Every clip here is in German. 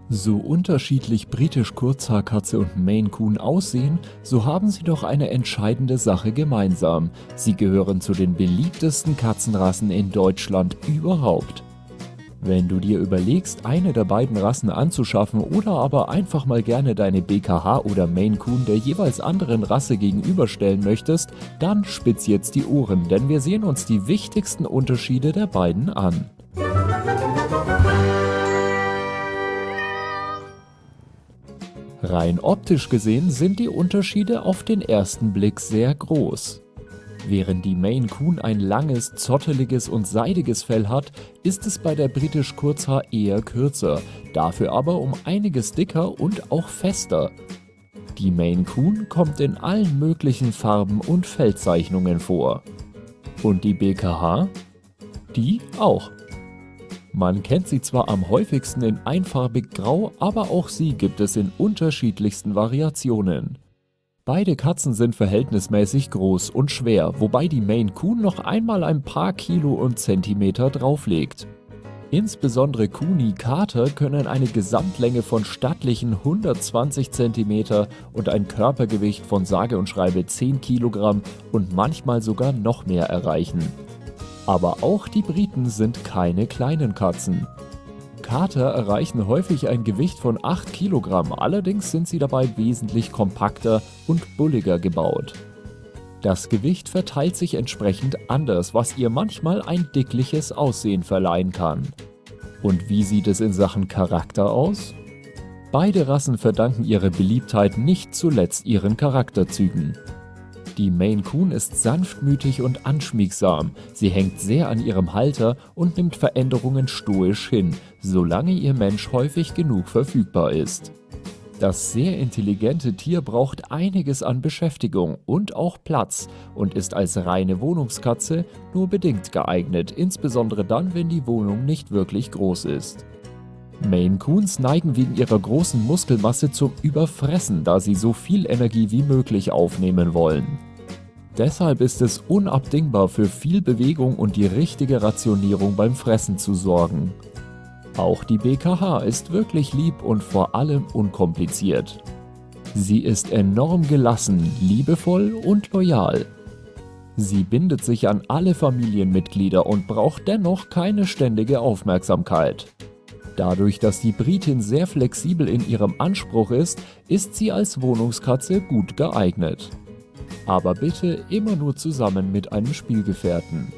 So unterschiedlich Britisch Kurzhaarkatze und Maine Coon aussehen, so haben sie doch eine entscheidende Sache gemeinsam. Sie gehören zu den beliebtesten Katzenrassen in Deutschland überhaupt. Wenn du dir überlegst, eine der beiden Rassen anzuschaffen oder aber einfach mal gerne deine BKH oder Maine Coon der jeweils anderen Rasse gegenüberstellen möchtest, dann spitz jetzt die Ohren, denn wir sehen uns die wichtigsten Unterschiede der beiden an. Rein optisch gesehen sind die Unterschiede auf den ersten Blick sehr groß. Während die Maine Coon ein langes, zotteliges und seidiges Fell hat, ist es bei der British Kurzhaar eher kürzer, dafür aber um einiges dicker und auch fester. Die Maine Coon kommt in allen möglichen Farben und Fellzeichnungen vor. Und die BKH? Die auch. Man kennt sie zwar am häufigsten in einfarbig grau, aber auch sie gibt es in unterschiedlichsten Variationen. Beide Katzen sind verhältnismäßig groß und schwer, wobei die Maine Coon noch einmal ein paar Kilo und Zentimeter drauflegt. Insbesondere Coonie Kater können eine Gesamtlänge von stattlichen 120 cm und ein Körpergewicht von sage und schreibe 10 Kilogramm und manchmal sogar noch mehr erreichen. Aber auch die Briten sind keine kleinen Katzen. Kater erreichen häufig ein Gewicht von 8 Kilogramm, allerdings sind sie dabei wesentlich kompakter und bulliger gebaut. Das Gewicht verteilt sich entsprechend anders, was ihr manchmal ein dickliches Aussehen verleihen kann. Und wie sieht es in Sachen Charakter aus? Beide Rassen verdanken ihre Beliebtheit nicht zuletzt ihren Charakterzügen. Die Maine Coon ist sanftmütig und anschmiegsam, sie hängt sehr an ihrem Halter und nimmt Veränderungen stoisch hin, solange ihr Mensch häufig genug verfügbar ist. Das sehr intelligente Tier braucht einiges an Beschäftigung und auch Platz und ist als reine Wohnungskatze nur bedingt geeignet, insbesondere dann, wenn die Wohnung nicht wirklich groß ist. Maine Coons neigen wegen ihrer großen Muskelmasse zum Überfressen, da sie so viel Energie wie möglich aufnehmen wollen. Deshalb ist es unabdingbar, für viel Bewegung und die richtige Rationierung beim Fressen zu sorgen. Auch die BKH ist wirklich lieb und vor allem unkompliziert. Sie ist enorm gelassen, liebevoll und loyal. Sie bindet sich an alle Familienmitglieder und braucht dennoch keine ständige Aufmerksamkeit. Dadurch, dass die Britin sehr flexibel in ihrem Anspruch ist sie als Wohnungskatze gut geeignet. Aber bitte immer nur zusammen mit einem Spielgefährten.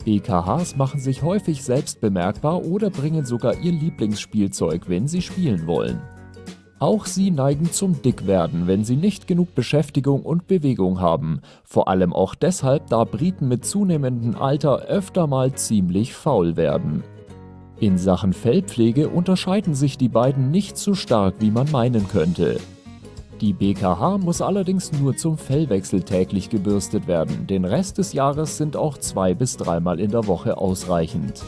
BKHs machen sich häufig selbst bemerkbar oder bringen sogar ihr Lieblingsspielzeug, wenn sie spielen wollen. Auch sie neigen zum Dickwerden, wenn sie nicht genug Beschäftigung und Bewegung haben, vor allem auch deshalb, da Briten mit zunehmendem Alter öfter mal ziemlich faul werden. In Sachen Fellpflege unterscheiden sich die beiden nicht so stark, wie man meinen könnte. Die BKH muss allerdings nur zum Fellwechsel täglich gebürstet werden, den Rest des Jahres sind auch 2- bis 3-mal in der Woche ausreichend.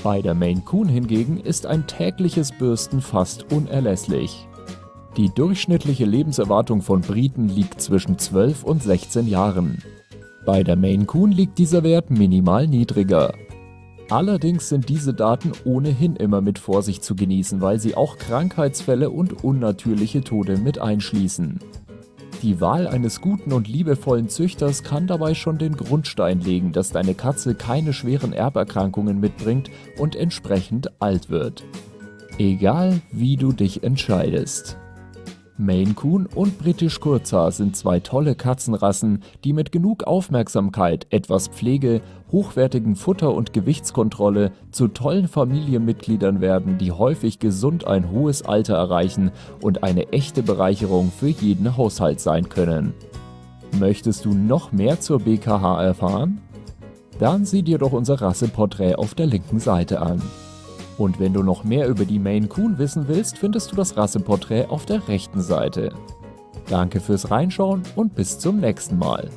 Bei der Maine Coon hingegen ist ein tägliches Bürsten fast unerlässlich. Die durchschnittliche Lebenserwartung von Briten liegt zwischen 12 und 16 Jahren. Bei der Maine Coon liegt dieser Wert minimal niedriger. Allerdings sind diese Daten ohnehin immer mit Vorsicht zu genießen, weil sie auch Krankheitsfälle und unnatürliche Tode mit einschließen. Die Wahl eines guten und liebevollen Züchters kann dabei schon den Grundstein legen, dass deine Katze keine schweren Erberkrankungen mitbringt und entsprechend alt wird. Egal wie du dich entscheidest. Maine Coon und British Kurzhaar sind zwei tolle Katzenrassen, die mit genug Aufmerksamkeit, etwas Pflege, hochwertigem Futter und Gewichtskontrolle zu tollen Familienmitgliedern werden, die häufig gesund ein hohes Alter erreichen und eine echte Bereicherung für jeden Haushalt sein können. Möchtest du noch mehr zur BKH erfahren? Dann sieh dir doch unser Rasseporträt auf der linken Seite an. Und wenn du noch mehr über die Maine Coon wissen willst, findest du das Rasseporträt auf der rechten Seite. Danke fürs Reinschauen und bis zum nächsten Mal.